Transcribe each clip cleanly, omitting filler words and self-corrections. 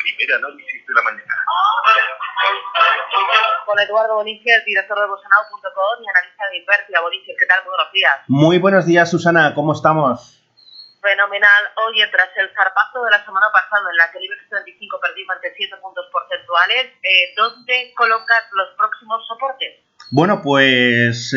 primera análisis de la mañana. Con Eduardo Bonicia, el director de bolsonaro.com y analista de Invertia. Bonicia, ¿qué tal? Muy buenos días. Muy buenos días, Susana, ¿cómo estamos? Fenomenal. Oye, tras el zarpazo de la semana pasada en la que el IBEX 35 perdió más de 7 puntos porcentuales, ¿dónde colocas los próximos soportes? Bueno, pues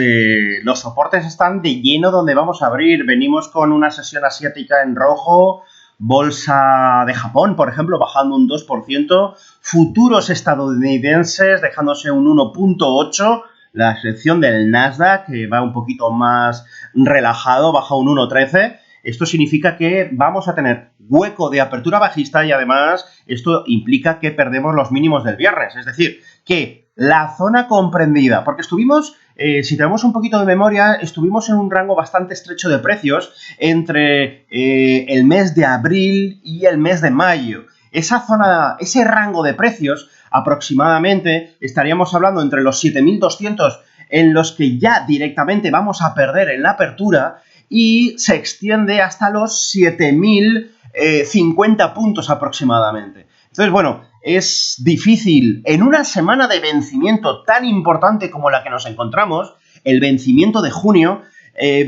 los soportes están de lleno donde vamos a abrir. Venimos con una sesión asiática en rojo, bolsa de Japón, por ejemplo, bajando un 2%, futuros estadounidenses dejándose un 1.8%, la excepción del Nasdaq, que va un poquito más relajado, baja un 1.13%. Esto significa que vamos a tener hueco de apertura bajista y además esto implica que perdemos los mínimos del viernes. Es decir, que la zona comprendida, porque estuvimos, si tenemos un poquito de memoria, estuvimos en un rango bastante estrecho de precios entre el mes de abril y el mes de mayo. Esa zona, ese rango de precios, aproximadamente estaríamos hablando entre los 7.200 en los que ya directamente vamos a perder en la apertura, y se extiende hasta los 7.050 puntos aproximadamente. Entonces, bueno, es difícil en una semana de vencimiento tan importante como la que nos encontramos, el vencimiento de junio,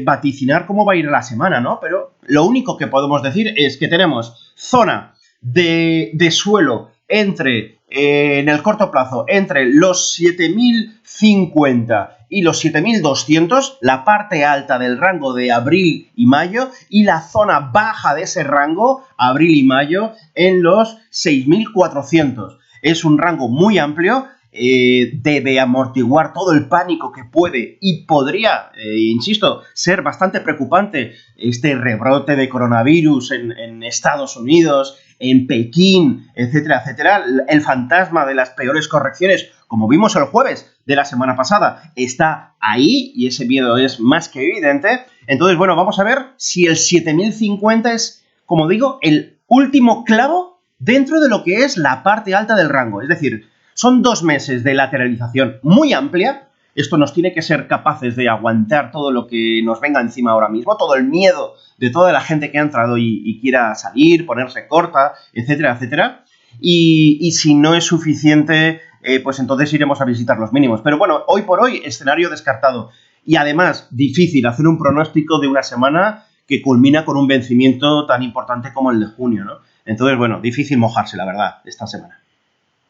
vaticinar cómo va a ir la semana, ¿no? Pero lo único que podemos decir es que tenemos zona de suelo entre, en el corto plazo, entre los 7.050 y los 7.200, la parte alta del rango de abril y mayo, y la zona baja de ese rango, abril y mayo, en los 6.400. Es un rango muy amplio, debe amortiguar todo el pánico que puede y podría, insisto, ser bastante preocupante este rebrote de coronavirus en Estados Unidos, en Pekín, etcétera, etcétera. El fantasma de las peores correcciones, como vimos el jueves de la semana pasada, está ahí y ese miedo es más que evidente. Entonces, bueno, vamos a ver si el 7.050 es, como digo, el último clavo dentro de lo que es la parte alta del rango. Es decir, son 2 meses de lateralización muy amplia. Esto nos tiene que ser capaces de aguantar todo lo que nos venga encima ahora mismo, todo el miedo de toda la gente que ha entrado y quiera salir, ponerse corta, etcétera, etcétera. Y si no es suficiente, pues entonces iremos a visitar los mínimos. Pero bueno, hoy por hoy, escenario descartado. Y además, difícil hacer un pronóstico de una semana que culmina con un vencimiento tan importante como el de junio, ¿no? Entonces, bueno, difícil mojarse, la verdad, esta semana.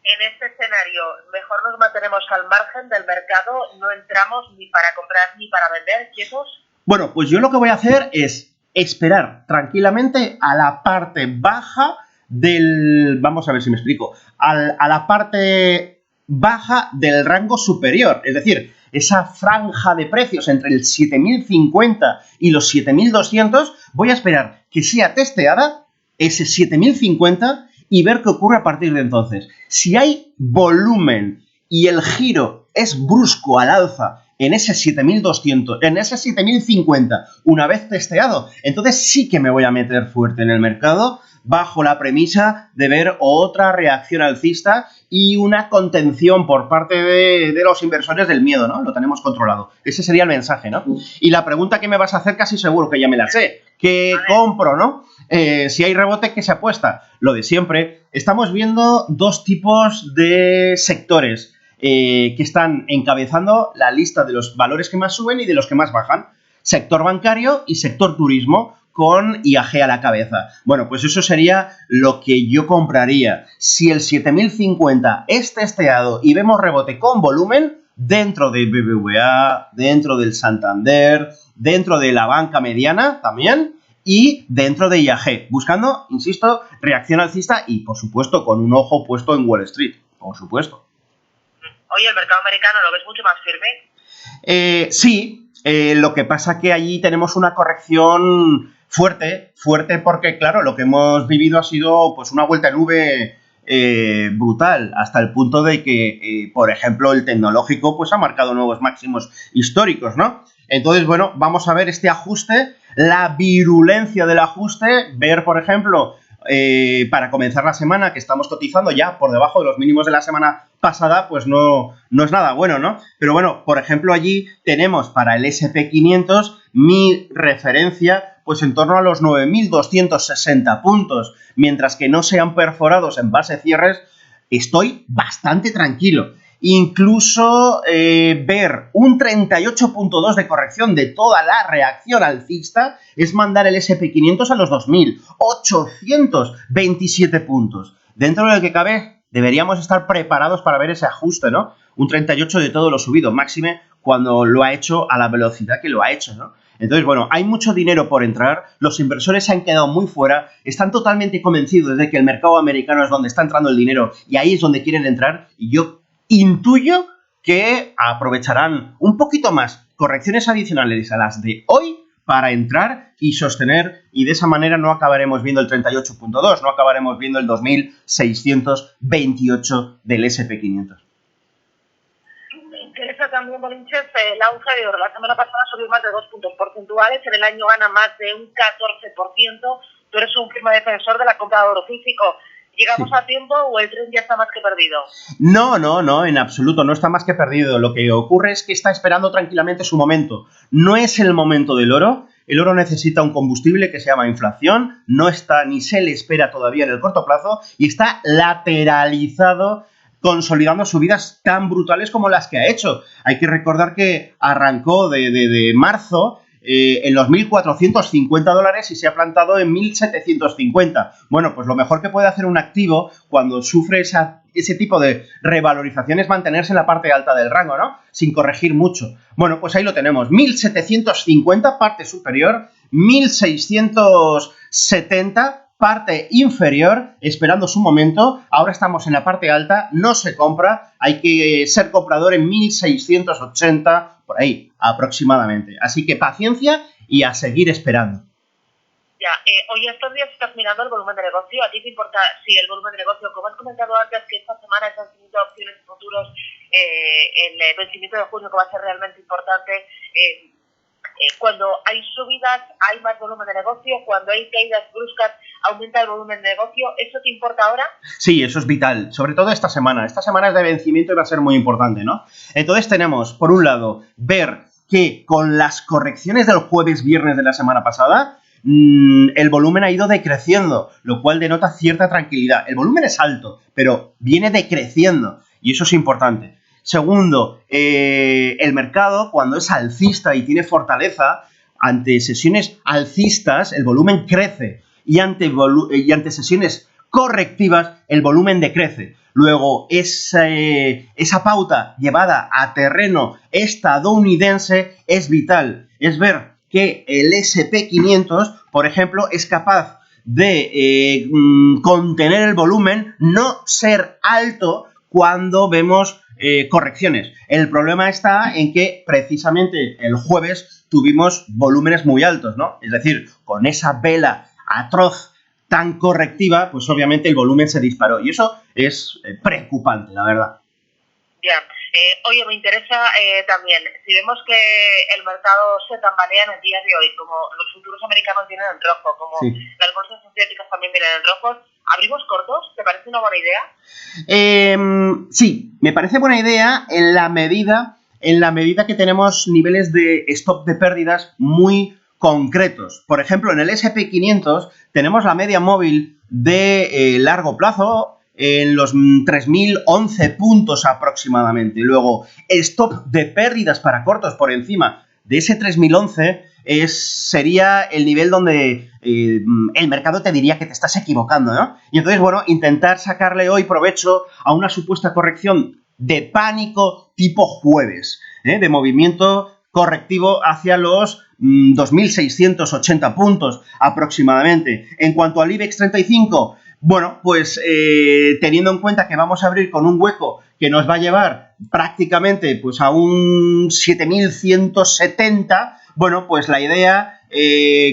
En este escenario, mejor nos mantenemos al margen del mercado, no entramos ni para comprar ni para vender, quietos. Bueno, pues yo lo que voy a hacer es esperar tranquilamente a la parte baja del... Vamos a ver si me explico. A la parte baja del rango superior. Es decir, esa franja de precios entre el 7.050 y los 7.200, voy a esperar que sea testeada ese 7.050 y ver qué ocurre a partir de entonces. Si hay volumen y el giro es brusco al alza en ese 7.200, en ese 7.050, una vez testeado, entonces sí que me voy a meter fuerte en el mercado bajo la premisa de ver otra reacción alcista y una contención por parte de los inversores del miedo, ¿no? Lo tenemos controlado. Ese sería el mensaje, ¿no? Y la pregunta que me vas a hacer casi seguro que ya me la sé. ¿Qué compro, no? Si hay rebote, ¿qué se apuesta? Lo de siempre. Estamos viendo 2 tipos de sectores que están encabezando la lista de los valores que más suben y de los que más bajan. Sector bancario y sector turismo, con IAG a la cabeza. Bueno, pues eso sería lo que yo compraría. Si el 7.050 es testeado y vemos rebote con volumen, dentro de BBVA, dentro del Santander, dentro de la banca mediana también, y dentro de IAG, buscando, insisto, reacción alcista y, por supuesto, con un ojo puesto en Wall Street, por supuesto. Oye, ¿el mercado americano lo ves mucho más firme? Sí, lo que pasa que allí tenemos una corrección fuerte porque, claro, lo que hemos vivido ha sido pues una vuelta en V brutal, hasta el punto de que, por ejemplo, el tecnológico pues ha marcado nuevos máximos históricos, ¿no? Entonces, bueno, vamos a ver este ajuste, la virulencia del ajuste, ver, por ejemplo, para comenzar la semana, que estamos cotizando ya por debajo de los mínimos de la semana pasada, pues no es nada bueno, ¿no? Pero bueno, por ejemplo, allí tenemos para el S&P 500 mi referencia pues en torno a los 9.260 puntos, mientras que no sean perforados en base cierres, estoy bastante tranquilo. Incluso ver un 38.2 de corrección de toda la reacción alcista es mandar el SP500 a los 2.827 puntos. Dentro de lo que cabe, deberíamos estar preparados para ver ese ajuste, ¿no? Un 38 de todo lo subido, máxime cuando lo ha hecho a la velocidad que lo ha hecho, ¿no? Entonces, bueno, hay mucho dinero por entrar, los inversores se han quedado muy fuera, están totalmente convencidos de que el mercado americano es donde está entrando el dinero y ahí es donde quieren entrar, y yo intuyo que aprovecharán un poquito más correcciones adicionales a las de hoy para entrar y sostener, y de esa manera no acabaremos viendo el 38.2, no acabaremos viendo el 2.628 del SP500. Me interesa también, Bolinches, el auge de oro. La semana pasada subió más de 2 puntos porcentuales, en el año gana más de un 14%. Tú eres un firme defensor de la compra de oro físico. ¿Llegamos a tiempo o el tren ya está más que perdido? No, en absoluto, no está más que perdido. Lo que ocurre es que está esperando tranquilamente su momento. No es el momento del oro. El oro necesita un combustible que se llama inflación, no está ni se le espera todavía en el corto plazo y está lateralizado, consolidando subidas tan brutales como las que ha hecho. Hay que recordar que arrancó de marzo en los $1.450 y se ha plantado en 1.750. Bueno, pues lo mejor que puede hacer un activo cuando sufre ese tipo de revalorización es mantenerse en la parte alta del rango, ¿no? Sin corregir mucho. Bueno, pues ahí lo tenemos. 1.750, parte superior, 1.670, parte inferior, esperando su momento. Ahora estamos en la parte alta, no se compra, hay que ser comprador en 1.680, por ahí aproximadamente. Así que paciencia y a seguir esperando. Ya, hoy estos días estás mirando el volumen de negocio. ¿A ti te importa si el volumen de negocio, como has comentado antes, que esta semana están teniendo opciones futuros, el vencimiento de junio que va a ser realmente importante? Cuando hay subidas hay más volumen de negocio, cuando hay caídas bruscas aumenta el volumen de negocio. ¿Eso te importa ahora? Sí, eso es vital, sobre todo esta semana. Esta semana es de vencimiento y va a ser muy importante, ¿no? Entonces tenemos, por un lado, ver que con las correcciones del jueves-viernes de la semana pasada, el volumen ha ido decreciendo, lo cual denota cierta tranquilidad. El volumen es alto, pero viene decreciendo y eso es importante. Segundo, el mercado, cuando es alcista y tiene fortaleza, ante sesiones alcistas el volumen crece y ante sesiones correctivas el volumen decrece. Luego, esa pauta llevada a terreno estadounidense es vital. Es ver que el SP500, por ejemplo, es capaz de contener el volumen, no ser alto cuando vemos correcciones. El problema está en que precisamente el jueves tuvimos volúmenes muy altos, ¿no? Es decir, con esa vela atroz tan correctiva, pues obviamente el volumen se disparó y eso es preocupante, la verdad. Ya. Oye, me interesa también, si vemos que el mercado se tambalea en el día de hoy, como los futuros americanos vienen en rojo, como sí, las bolsas asiáticas también vienen en rojo, ¿abrimos cortos? ¿Te parece una buena idea? Sí, me parece buena idea en la medida que tenemos niveles de stop de pérdidas muy concretos. Por ejemplo, en el SP500 tenemos la media móvil de largo plazo en los 3.011 puntos aproximadamente. Luego, stop de pérdidas para cortos por encima de ese 3.011 sería el nivel donde el mercado te diría que te estás equivocando, ¿no? Y entonces, bueno, intentar sacarle hoy provecho a una supuesta corrección de pánico tipo jueves, de movimiento correctivo hacia los 2.680 puntos aproximadamente. En cuanto al IBEX 35, bueno, pues teniendo en cuenta que vamos a abrir con un hueco que nos va a llevar prácticamente pues a un 7.170, bueno, pues la idea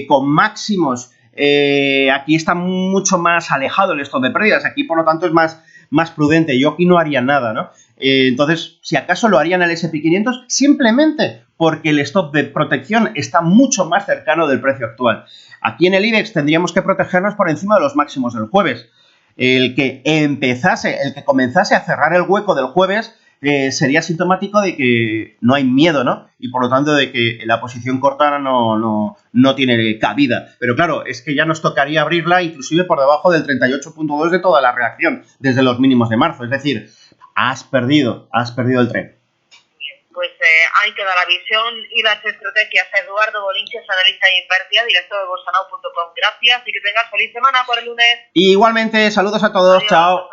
con máximos, aquí está mucho más alejado el stop de pérdidas, aquí por lo tanto es más prudente, yo aquí no haría nada, ¿no? Entonces, si acaso lo harían el SP500 simplemente porque el stop de protección está mucho más cercano del precio actual. Aquí en el IBEX tendríamos que protegernos por encima de los máximos del jueves. El que comenzase a cerrar el hueco del jueves sería sintomático de que no hay miedo, ¿no? Y por lo tanto de que la posición corta no tiene cabida. Pero claro, es que ya nos tocaría abrirla inclusive por debajo del 38.2 de toda la reacción, desde los mínimos de marzo. Es decir, has perdido el tren. Pues ahí queda la visión y las estrategias. Eduardo Bolinches, analista de Invertia, director de bolsanao.com. Gracias y que tengas feliz semana por el lunes. Y igualmente, saludos a todos. Adiós. Chao.